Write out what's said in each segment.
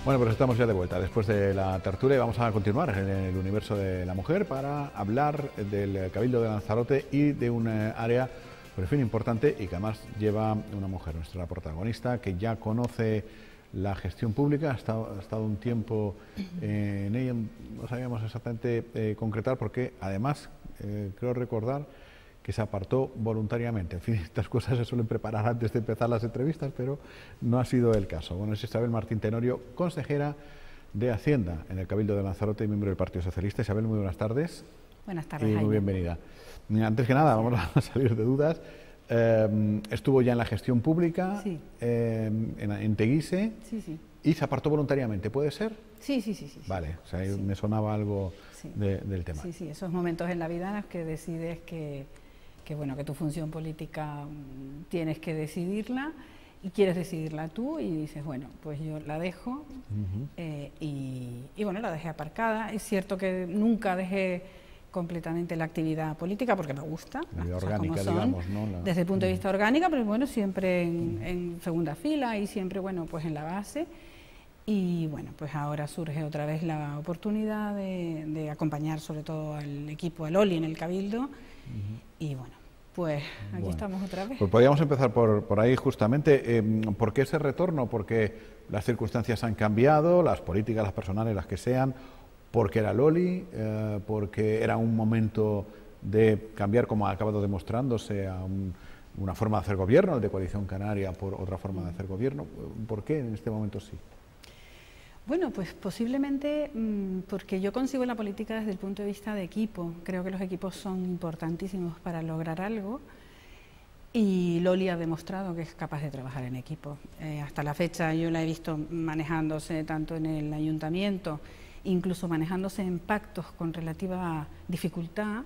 Bueno, pues estamos ya de vuelta después de la tertulia y vamos a continuar en el universo de la mujer para hablar del Cabildo de Lanzarote y de un área, por fin, importante y que además lleva una mujer, nuestra protagonista, que ya conoce la gestión pública, ha estado un tiempo en ella, no sabíamos exactamente concretar porque además creo recordar que se apartó voluntariamente. En fin, estas cosas se suelen preparar antes de empezar las entrevistas, pero no ha sido el caso. Bueno, es Isabel Martín Tenorio, consejera de Hacienda en el Cabildo de Lanzarote y miembro del Partido Socialista. Isabel, muy buenas tardes. Buenas tardes, y muy bienvenida. Antes que nada, vamos a salir de dudas. Estuvo ya en la gestión pública, sí. en Teguise, sí. Y se apartó voluntariamente, ¿puede ser? Sí. Vale, o sea, me sonaba algo del tema. Sí, esos momentos en la vida en los que decides que tu función política tienes que decidirla y quieres decidirla tú y dices, bueno, pues yo la dejo y bueno, la dejé aparcada. Es cierto que nunca dejé completamente la actividad política porque me gusta, la vida las orgánica, cosas como son, digamos, ¿no? desde el punto de vista orgánico, pero bueno, siempre en segunda fila y siempre, bueno, pues en la base. Y bueno, pues ahora surge otra vez la oportunidad de acompañar sobre todo al equipo, al Oli en el Cabildo, y bueno, pues aquí estamos otra vez. Pues podríamos empezar por ahí justamente. ¿Por qué ese retorno? Porque las circunstancias han cambiado, las políticas, las personales, las que sean, porque era el Oli, porque era un momento de cambiar, como ha acabado demostrándose, a una forma de hacer gobierno, el de Coalición Canaria por otra forma de hacer gobierno. ¿Por qué en este momento sí? Bueno, pues posiblemente porque yo concibo la política desde el punto de vista de equipo. Creo que los equipos son importantísimos para lograr algo y Loli ha demostrado que es capaz de trabajar en equipo. Hasta la fecha yo la he visto manejándose tanto en el ayuntamiento, incluso manejándose en pactos con relativa dificultad.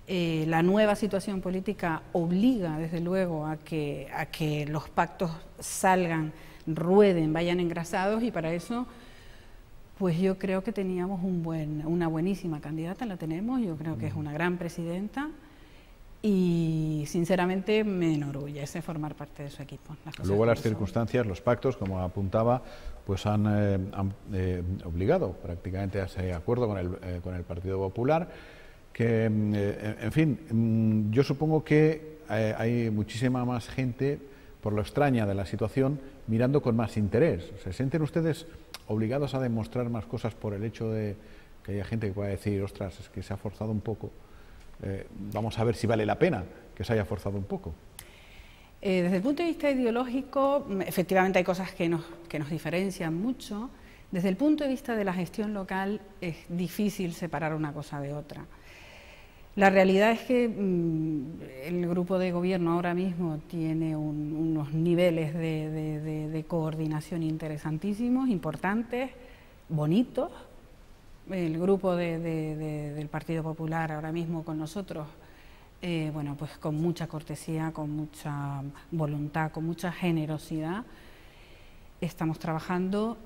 La nueva situación política obliga desde luego a que los pactos salgan, rueden, vayan engrasados y para eso pues yo creo que teníamos una buenísima candidata, la tenemos, yo creo que es una gran presidenta y sinceramente me enorgullece formar parte de su equipo. Luego las circunstancias, los pactos, como apuntaba, pues han obligado prácticamente a ese acuerdo con el Partido Popular, que en fin, yo supongo que hay muchísima más gente, por lo extraña de la situación, mirando con más interés. ¿Se sienten ustedes obligados a demostrar más cosas por el hecho de que haya gente que pueda decir, ostras, es que se ha forzado un poco, vamos a ver si vale la pena que se haya forzado un poco? Desde el punto de vista ideológico, efectivamente hay cosas que nos diferencian mucho. Desde el punto de vista de la gestión local es difícil separar una cosa de otra. La realidad es que el grupo de gobierno ahora mismo tiene unos niveles de coordinación interesantísimos, importantes, bonitos. El grupo del Partido Popular ahora mismo con nosotros, bueno, pues con mucha cortesía, con mucha voluntad, con mucha generosidad, estamos trabajando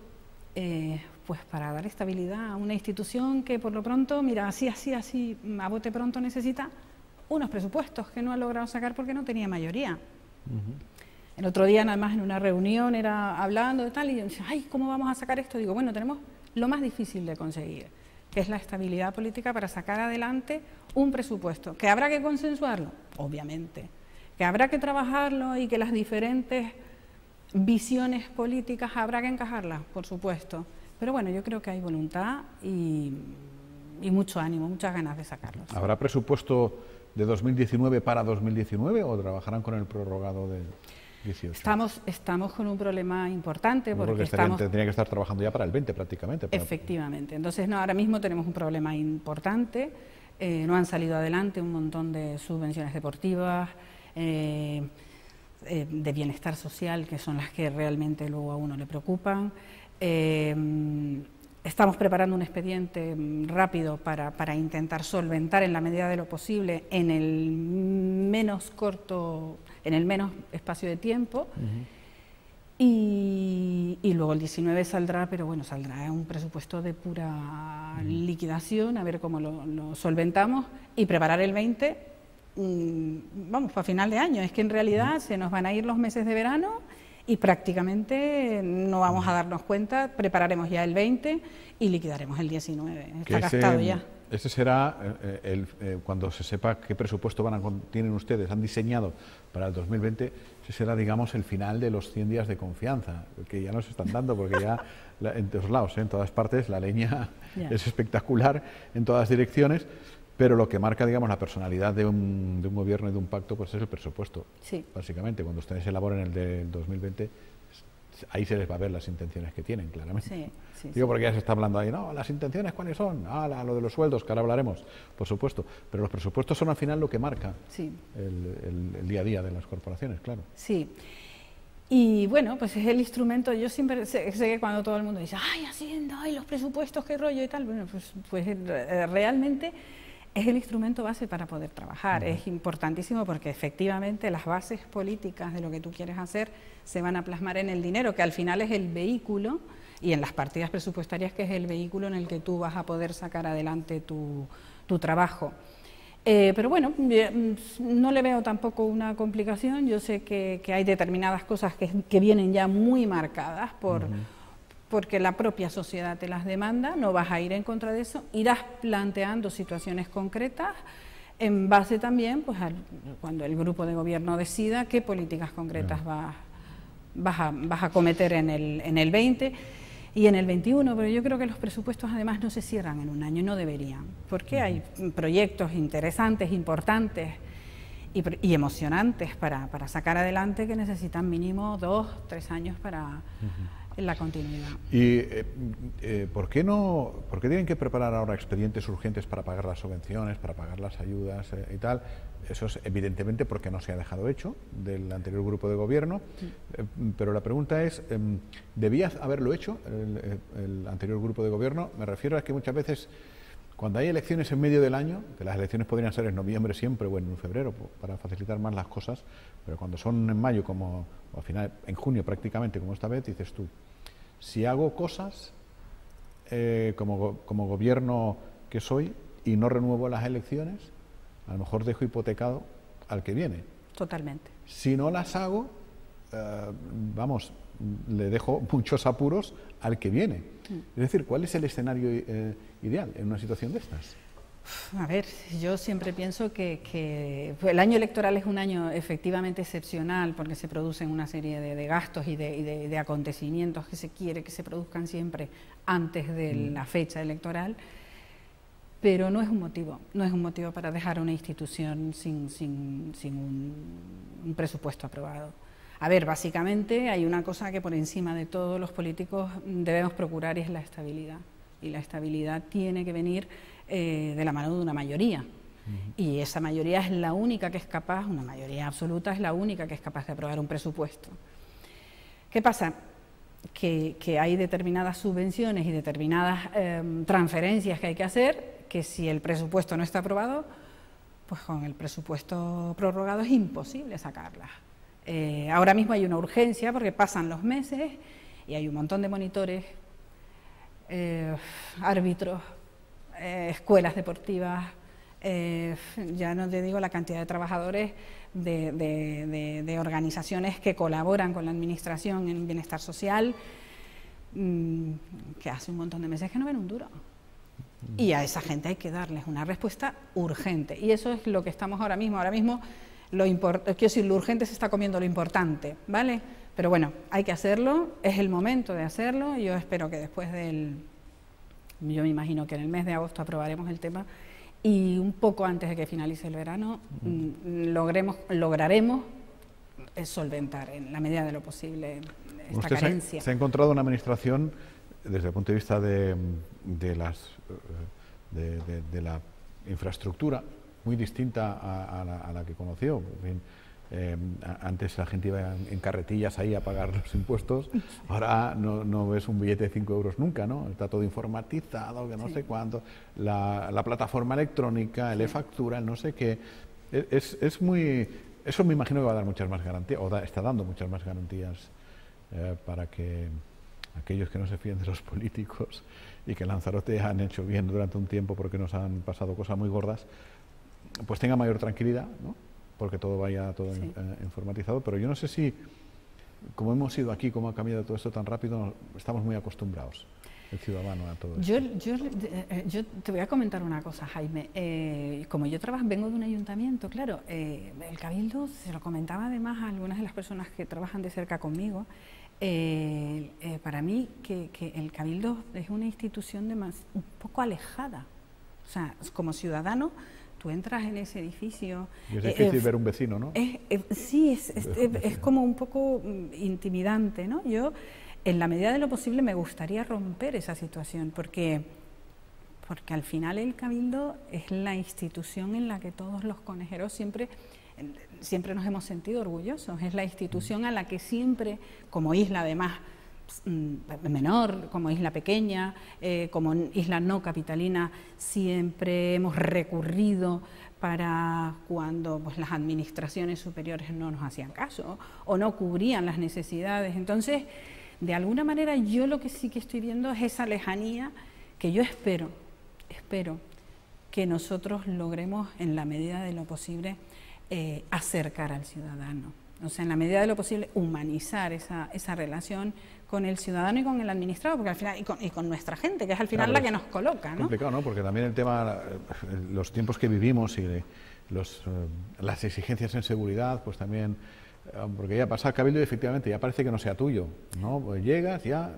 pues para dar estabilidad a una institución que por lo pronto, mira, así, a bote pronto necesita unos presupuestos que no ha logrado sacar porque no tenía mayoría. El otro día nada más en una reunión era hablando de tal y yo decía, ay, ¿cómo vamos a sacar esto? Digo, bueno, tenemos lo más difícil de conseguir, que es la estabilidad política para sacar adelante un presupuesto, que habrá que consensuarlo, obviamente, que habrá que trabajarlo y que las diferentes visiones políticas habrá que encajarlas, por supuesto. Pero bueno, yo creo que hay voluntad y mucho ánimo, muchas ganas de sacarlos. ¿Habrá presupuesto de 2019 para 2019 o trabajarán con el prorrogado del 18? Estamos con un problema importante porque tendría que estar trabajando ya para el 20 prácticamente. Efectivamente. Entonces, ahora mismo tenemos un problema importante. No han salido adelante un montón de subvenciones deportivas, de bienestar social, que son las que realmente luego a uno le preocupan. Estamos preparando un expediente rápido para intentar solventar en la medida de lo posible en el menos espacio de tiempo. Y luego el 19 saldrá, pero bueno, saldrá un presupuesto de pura liquidación, a ver cómo lo solventamos y preparar el 20, vamos, para final de año. Es que en realidad se nos van a ir los meses de verano y prácticamente no vamos a darnos cuenta, prepararemos ya el 20 y liquidaremos el 19, está gastado ya. Ese será cuando se sepa qué presupuesto tienen ustedes, han diseñado para el 2020, ese será, digamos, el final de los 100 días de confianza, que ya nos están dando, porque ya en todos lados, en todas partes, la leña es espectacular en todas direcciones, pero lo que marca, digamos, la personalidad de un gobierno y de un pacto, pues es el presupuesto. Sí. Básicamente, cuando ustedes elaboren el del 2020, ahí se les va a ver las intenciones que tienen, claramente. Digo, porque ya se está hablando ahí, no, las intenciones, ¿cuáles son? Lo de los sueldos, que ahora hablaremos, por supuesto. Pero los presupuestos son al final lo que marca el día a día de las corporaciones, claro. Sí. Y bueno, pues es el instrumento, yo siempre sé que cuando todo el mundo dice, ay, Hacienda, ay, los presupuestos, qué rollo y tal, bueno, pues realmente es el instrumento base para poder trabajar. Es importantísimo porque efectivamente las bases políticas de lo que tú quieres hacer se van a plasmar en el dinero, que al final es el vehículo, y en las partidas presupuestarias, que es el vehículo en el que tú vas a poder sacar adelante tu trabajo. Pero bueno, no le veo tampoco una complicación. Yo sé que hay determinadas cosas que vienen ya muy marcadas porque la propia sociedad te las demanda, no vas a ir en contra de eso, irás planteando situaciones concretas en base también, pues, cuando el grupo de gobierno decida qué políticas concretas vas a cometer en el 20 y en el 21, pero yo creo que los presupuestos además no se cierran en un año, no deberían, porque hay proyectos interesantes, importantes y emocionantes para sacar adelante que necesitan mínimo 2, 3 años para la continuidad. ¿Y por qué tienen que preparar ahora expedientes urgentes para pagar las subvenciones, para pagar las ayudas y tal? Eso es evidentemente porque no se ha dejado hecho del anterior grupo de gobierno, pero la pregunta es, ¿debía haberlo hecho el anterior grupo de gobierno? Me refiero a que muchas veces, cuando hay elecciones en medio del año, que las elecciones podrían ser en noviembre siempre o en febrero para facilitar más las cosas, pero cuando son en mayo o al final en junio prácticamente, como esta vez, dices tú, si hago cosas como gobierno que soy y no renuevo las elecciones, a lo mejor dejo hipotecado al que viene. Totalmente. Si no las hago, le dejo muchos apuros al que viene. Es decir, ¿cuál es el escenario ideal en una situación de estas? A ver, yo siempre pienso que el año electoral es un año efectivamente excepcional porque se producen una serie de gastos y de acontecimientos que se quiere que se produzcan siempre antes de la fecha electoral, pero no es un motivo para dejar una institución sin un presupuesto aprobado. A ver, básicamente hay una cosa que por encima de todos los políticos debemos procurar y es la estabilidad. Y la estabilidad tiene que venir de la mano de una mayoría. Y esa mayoría es la única que es capaz, una mayoría absoluta es la única que es capaz de aprobar un presupuesto. ¿Qué pasa? Que hay determinadas subvenciones y determinadas transferencias que hay que hacer, que si el presupuesto no está aprobado, pues con el presupuesto prorrogado es imposible sacarlas. Ahora mismo hay una urgencia porque pasan los meses y hay un montón de monitores, árbitros, escuelas deportivas, ya no te digo la cantidad de trabajadores de organizaciones que colaboran con la administración en bienestar social, que hace un montón de meses que no ven un duro. Y a esa gente hay que darles una respuesta urgente. Y eso es lo que estamos ahora mismo. Ahora mismo, lo urgente se está comiendo lo importante, ¿vale? Pero bueno, hay que hacerlo, es el momento de hacerlo. Yo espero que después yo me imagino que en el mes de agosto aprobaremos el tema y un poco antes de que finalice el verano lograremos solventar en la medida de lo posible esta carencia. Se ha encontrado una administración desde el punto de vista de la infraestructura muy distinta a la que conoció. En fin, antes la gente iba en carretillas ahí a pagar los impuestos, ahora no ves un billete de 5 euros nunca, ¿no? Está todo informatizado, que no sé cuánto, la plataforma electrónica, el e-factura, el no sé qué. Eso me imagino que va a dar muchas más garantías, o está dando muchas más garantías para que aquellos que no se fíen de los políticos y que en Lanzarote han hecho bien durante un tiempo porque nos han pasado cosas muy gordas, pues tengan mayor tranquilidad, ¿no? Porque todo vaya informatizado, pero yo no sé si como hemos ido aquí, cómo ha cambiado todo esto tan rápido, estamos muy acostumbrados, el ciudadano, a todo esto. Yo te voy a comentar una cosa, Jaime. Como yo vengo de un ayuntamiento, claro, el Cabildo, se lo comentaba además a algunas de las personas que trabajan de cerca conmigo, para mí que el Cabildo es una institución un poco alejada. O sea, como ciudadano, tú entras en ese edificio... Y es difícil ver un vecino, ¿no? Sí, es como un poco intimidante, ¿no? Yo, en la medida de lo posible, me gustaría romper esa situación, porque al final el Cabildo es la institución en la que todos los conejeros siempre nos hemos sentido orgullosos. Es la institución a la que siempre, como isla además menor, como isla pequeña, como isla no capitalina, siempre hemos recurrido para cuando pues, las administraciones superiores no nos hacían caso o no cubrían las necesidades. Entonces, de alguna manera, yo lo que sí que estoy viendo es esa lejanía que yo espero que nosotros logremos, en la medida de lo posible, acercar al ciudadano. O sea, en la medida de lo posible, humanizar esa relación con el ciudadano y con el administrado, porque al final, y con nuestra gente, que es al final la que nos coloca, ¿no? Es complicado, ¿no? Porque también el tema, los tiempos que vivimos y las exigencias en seguridad, pues también, porque ya pasa el Cabildo y efectivamente ya parece que no sea tuyo, ¿no? Pues llegas ya,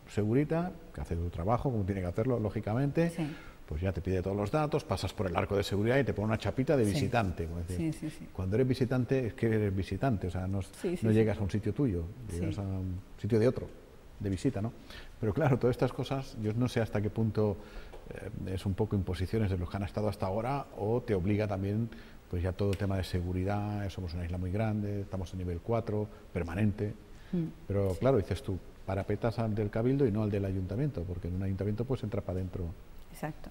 segurita, que hace tu trabajo como tiene que hacerlo, lógicamente. Sí. Pues ya te pide todos los datos, pasas por el arco de seguridad y te pone una chapita de visitante. Sí. Cuando eres visitante, es que eres visitante, o sea, no llegas a un sitio tuyo, llegas a un sitio de otro, de visita, ¿no? Pero claro, todas estas cosas, yo no sé hasta qué punto es un poco imposiciones de los que han estado hasta ahora, o te obliga también, pues ya todo tema de seguridad, somos una isla muy grande, estamos en nivel 4, permanente, pero claro, dices tú, parapetas al del Cabildo y no al del ayuntamiento, porque en un ayuntamiento pues entra para adentro. Exacto.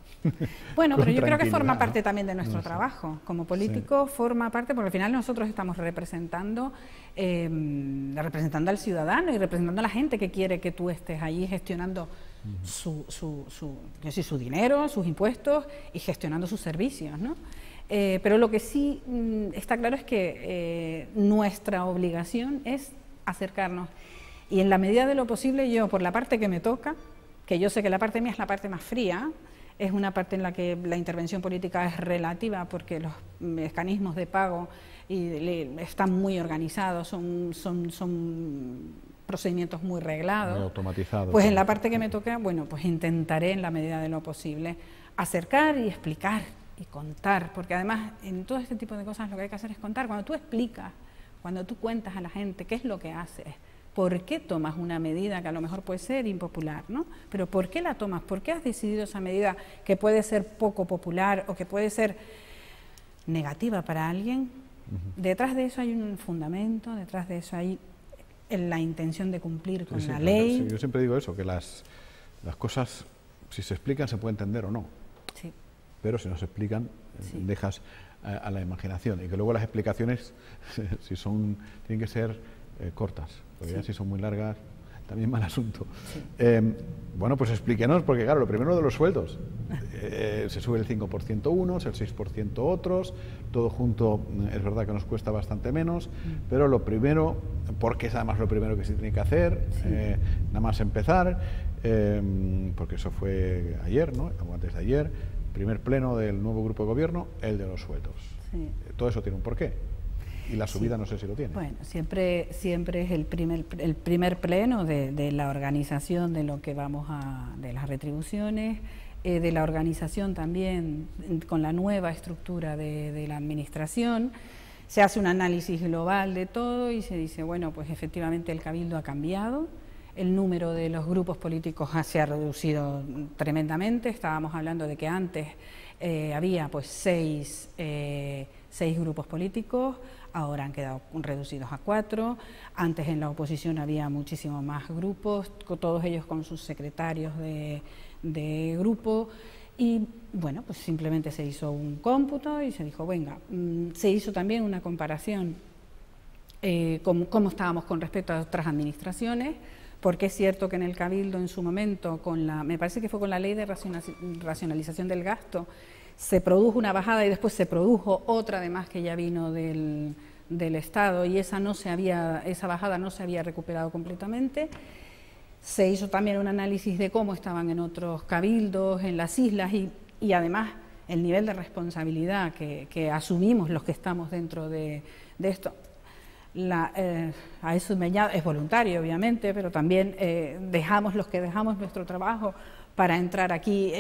Bueno, pero yo creo que forma parte también de nuestro trabajo. Como político forma parte, porque al final nosotros estamos representando al ciudadano y representando a la gente que quiere que tú estés ahí gestionando su dinero, sus impuestos y gestionando sus servicios, ¿no? Pero lo que sí está claro es que nuestra obligación es acercarnos. Y en la medida de lo posible, yo, por la parte que me toca, que yo sé que la parte mía es la parte más fría, es una parte en la que la intervención política es relativa porque los mecanismos de pago están muy organizados, son procedimientos muy reglados. Muy automatizados. Pues en la parte que me toca, bueno, pues intentaré en la medida de lo posible acercar y explicar y contar, porque además en todo este tipo de cosas lo que hay que hacer es contar. Cuando tú explicas, cuando tú cuentas a la gente qué es lo que haces, ¿por qué tomas una medida que a lo mejor puede ser impopular, ¿no? Pero ¿por qué la tomas? ¿Por qué has decidido esa medida que puede ser poco popular o que puede ser negativa para alguien? Detrás de eso hay un fundamento, detrás de eso hay la intención de cumplir con la ley. Sí, yo siempre digo eso, que las cosas, si se explican, se puede entender o no. Sí. Pero si no se explican, dejas a la imaginación. Y que luego las explicaciones, tienen que ser cortas. Porque ya si son muy largas, también mal asunto. Sí. Bueno, pues explíquenos, porque claro, lo primero de los sueldos. Se sube el 5% unos, el 6% otros, todo junto es verdad que nos cuesta bastante menos, pero lo primero, porque es además lo primero que se tiene que hacer, nada más empezar, porque eso fue ayer, ¿no? O antes de ayer, primer pleno del nuevo grupo de gobierno, el de los sueldos. Sí. Todo eso tiene un porqué. Y la subida no sé si lo tiene. Bueno, siempre es el primer pleno de la organización de lo que de las retribuciones, de la organización también con la nueva estructura de la administración. Se hace un análisis global de todo y se dice, bueno, pues efectivamente el Cabildo ha cambiado, el número de los grupos políticos se ha reducido tremendamente. Estábamos hablando de que antes había pues seis grupos políticos, ahora han quedado reducidos a 4, antes en la oposición había muchísimo más grupos, todos ellos con sus secretarios de grupo, y bueno, pues simplemente se hizo un cómputo y se dijo, venga, se hizo también una comparación cómo estábamos con respecto a otras administraciones, porque es cierto que en el Cabildo en su momento, me parece que fue con la ley de racionalización del gasto, se produjo una bajada y después se produjo otra además que ya vino del Estado y esa bajada no se había recuperado completamente. Se hizo también un análisis de cómo estaban en otros cabildos, en las islas y además el nivel de responsabilidad que asumimos los que estamos dentro de esto. A eso me añado, es voluntario obviamente, pero también los que dejamos nuestro trabajo para entrar aquí,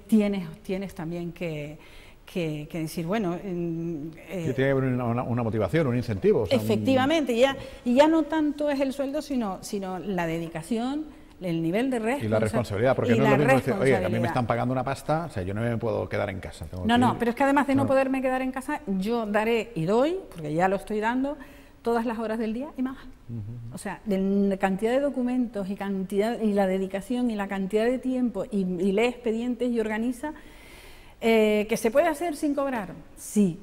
tienes también que decir, bueno... que tiene que haber una motivación, un incentivo. O sea, efectivamente, y ya no tanto es el sueldo, sino la dedicación, el nivel de responsabilidad. Y la responsabilidad, porque no es lo mismo decir, oye, a mí me están pagando una pasta, o sea, yo no me puedo quedar en casa. No, pero es que además de no poderme quedar en casa, yo daré y doy, porque ya lo estoy dando, todas las horas del día y más. O sea, de cantidad de documentos y la dedicación y la cantidad de tiempo y lee expedientes y organiza, ¿que se puede hacer sin cobrar? Sí.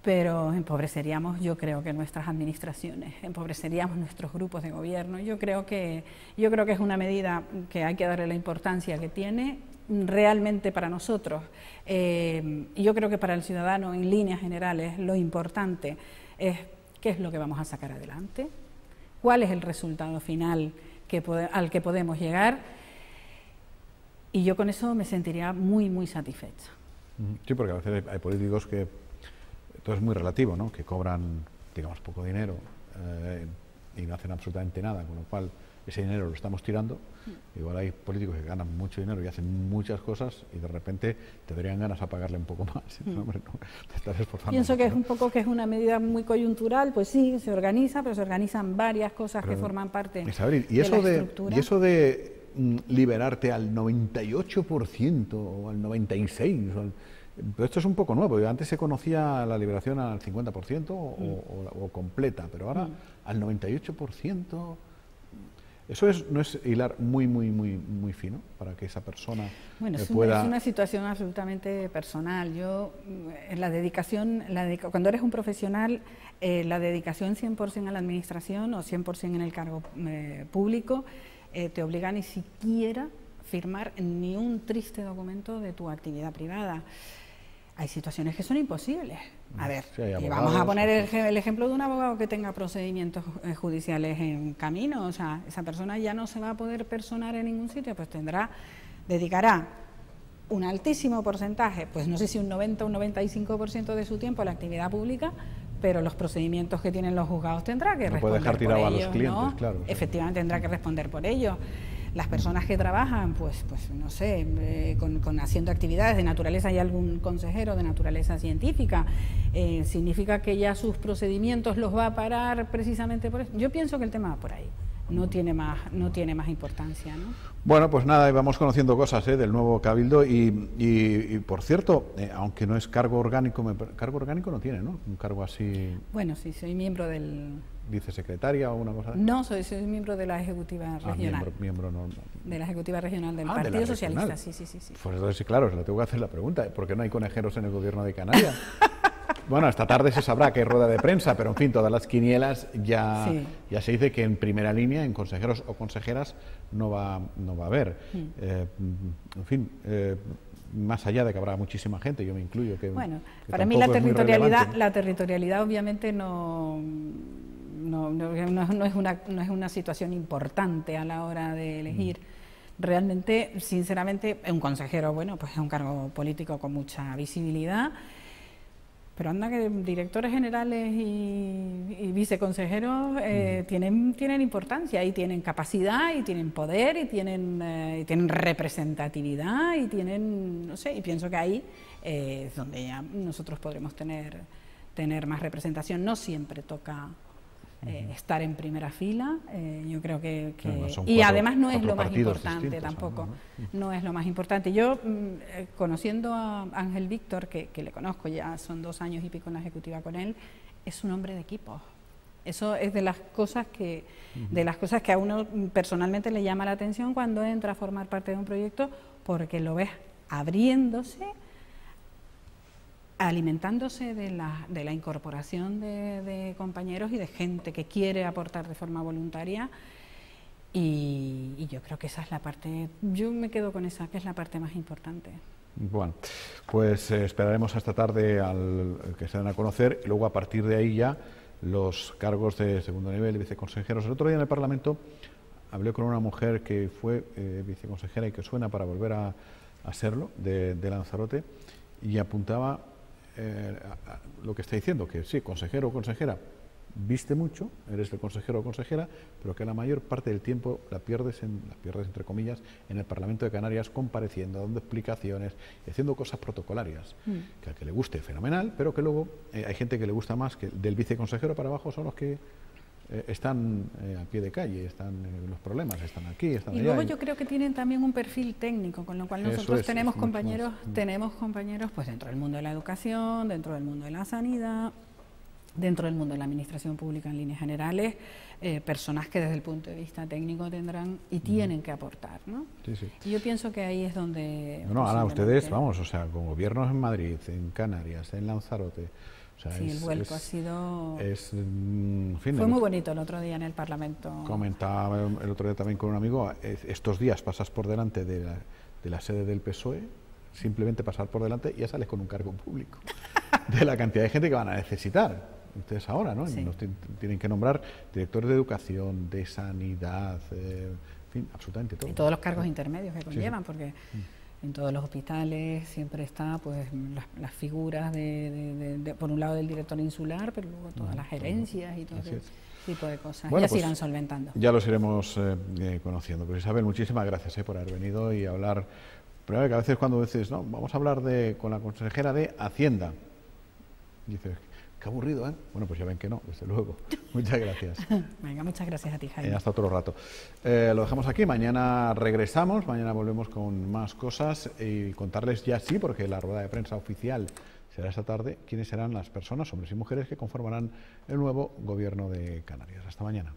Pero empobreceríamos, yo creo que nuestras administraciones, empobreceríamos nuestros grupos de gobierno. Yo creo que es una medida que hay que darle la importancia que tiene realmente para nosotros. Y yo creo que para el ciudadano, en líneas generales, lo importante es qué es lo que vamos a sacar adelante, cuál es el resultado final al que podemos llegar, y yo con eso me sentiría muy, muy satisfecha. Sí, porque a veces hay políticos que todo es muy relativo, ¿no? Que cobran, digamos, poco dinero y no hacen absolutamente nada, con lo cual ese dinero lo estamos tirando. Igual hay políticos que ganan mucho dinero y hacen muchas cosas y de repente te darían ganas a pagarle un poco más. No, hombre, no, te estás esforzando. Pienso mucho, que es ¿no? un poco que es una medida muy coyuntural, pues sí, se organiza, pero se organizan varias cosas que forman parte Isabel, de la estructura. Y eso de liberarte al 98% o al 96%, pero esto es un poco nuevo. Antes se conocía la liberación al 50% o completa, pero ahora al 98%. Eso no es hilar muy fino para que esa persona pueda... Es una situación absolutamente personal. Yo, en la dedicación, cuando eres un profesional, la dedicación 100% a la administración o 100% en el cargo público, te obliga a ni siquiera firmar ni un triste documento de tu actividad privada. Hay situaciones que son imposibles. A ver, sí, y vamos a poner el ejemplo de un abogado que tenga procedimientos judiciales en camino. O sea, esa persona ya no se va a poder personar en ningún sitio, pues dedicará un altísimo porcentaje, pues no sé si un 90 o un 95% de su tiempo a la actividad pública, pero los procedimientos que tienen los juzgados tendrá que responder por ellos. No puede dejar tirado a los clientes, ¿no? Claro. Efectivamente tendrá que responder por ellos. Las personas que trabajan, pues no sé, haciendo actividades de naturaleza, hay algún consejero de naturaleza científica, significa que ya sus procedimientos los va a parar precisamente por eso. Yo pienso que el tema va por ahí, no tiene más importancia, ¿no? Bueno, pues nada, vamos conociendo cosas del nuevo Cabildo y por cierto, aunque no es cargo orgánico no tiene, ¿no? Un cargo así... Bueno, sí, soy miembro del... ¿Vicesecretaria o una cosa así? No, soy miembro de la Ejecutiva Regional. Miembro normal. De la Ejecutiva Regional del Partido Socialista, sí. Pues entonces sí, claro, se lo tengo que hacer la pregunta, ¿por qué no hay conejeros en el gobierno de Canarias? Bueno, esta tarde se sabrá que hay rueda de prensa, pero en fin, todas las quinielas ya se dice que en primera línea, en consejeros o consejeras, no va a haber. En fin, más allá de que habrá muchísima gente, yo me incluyo. Bueno, para mí la territorialidad obviamente no es una situación importante a la hora de elegir. Realmente, sinceramente, un consejero, bueno, pues es un cargo político con mucha visibilidad, pero anda que directores generales y viceconsejeros tienen importancia y tienen capacidad y tienen poder y tienen representatividad y tienen, no sé, y pienso que ahí es donde ya nosotros podremos tener más representación. No siempre toca estar en primera fila, yo creo que y además no es lo más importante tampoco, no es lo más importante. Yo, conociendo a Ángel Víctor, que le conozco ya, son 2 años y pico en la Ejecutiva con él, es un hombre de equipo. Eso es de las cosas que a uno personalmente le llama la atención cuando entra a formar parte de un proyecto, porque lo ves abriéndose, alimentándose de la incorporación de compañeros y de gente que quiere aportar de forma voluntaria, y yo creo que esa es la parte, yo me quedo con esa, que es la parte más importante. Bueno, pues esperaremos esta tarde al que se den a conocer y luego a partir de ahí ya los cargos de segundo nivel, viceconsejeros. El otro día en el Parlamento hablé con una mujer que fue viceconsejera y que suena para volver a serlo, de Lanzarote, y apuntaba lo que está diciendo, que sí, consejero o consejera, viste mucho, eres el consejero o consejera, pero que la mayor parte del tiempo la pierdes entre comillas, en el Parlamento de Canarias, compareciendo, dando explicaciones y haciendo cosas protocolarias, que al que le guste, fenomenal, pero que luego hay gente que le gusta más, que del viceconsejero para abajo son los que están a pie de calle, están en los problemas, están aquí, están allá. Y luego yo creo que tienen también un perfil técnico, con lo cual nosotros tenemos compañeros pues dentro del mundo de la educación, dentro del mundo de la sanidad, dentro del mundo de la administración pública en líneas generales, personas que desde el punto de vista técnico tendrán y tienen que aportar, ¿no? Sí, sí. Y yo pienso que ahí es donde... No, ahora ustedes, vamos, o sea, con gobiernos en Madrid, en Canarias, en Lanzarote... O sea, sí, el vuelco ha sido... en fin, fue muy bonito el otro día en el Parlamento. Comentaba el otro día también con un amigo, estos días pasas por delante de la sede del PSOE, simplemente pasar por delante y ya sales con un cargo público, de la cantidad de gente que van a necesitar. Ustedes ahora, ¿no? Sí. Nos tienen que nombrar directores de educación, de sanidad, en fin, absolutamente todo. Y todos los cargos intermedios que conllevan, porque en todos los hospitales siempre está pues las figuras por un lado del director insular, pero luego todas las gerencias y todo ese tipo de cosas. Bueno, ya se irán solventando. Ya los iremos conociendo. Pero Isabel, muchísimas gracias por haber venido y hablar. Pero que a veces cuando dices, no, vamos a hablar con la consejera de Hacienda, dices, qué aburrido, ¿eh? Bueno, pues ya ven que no, desde luego. Muchas gracias. Venga, muchas gracias a ti, Jaime. Hasta otro rato. Lo dejamos aquí, mañana regresamos, mañana volvemos con más cosas y contarles ya sí, porque la rueda de prensa oficial será esta tarde, quiénes serán las personas, hombres y mujeres, que conformarán el nuevo gobierno de Canarias. Hasta mañana.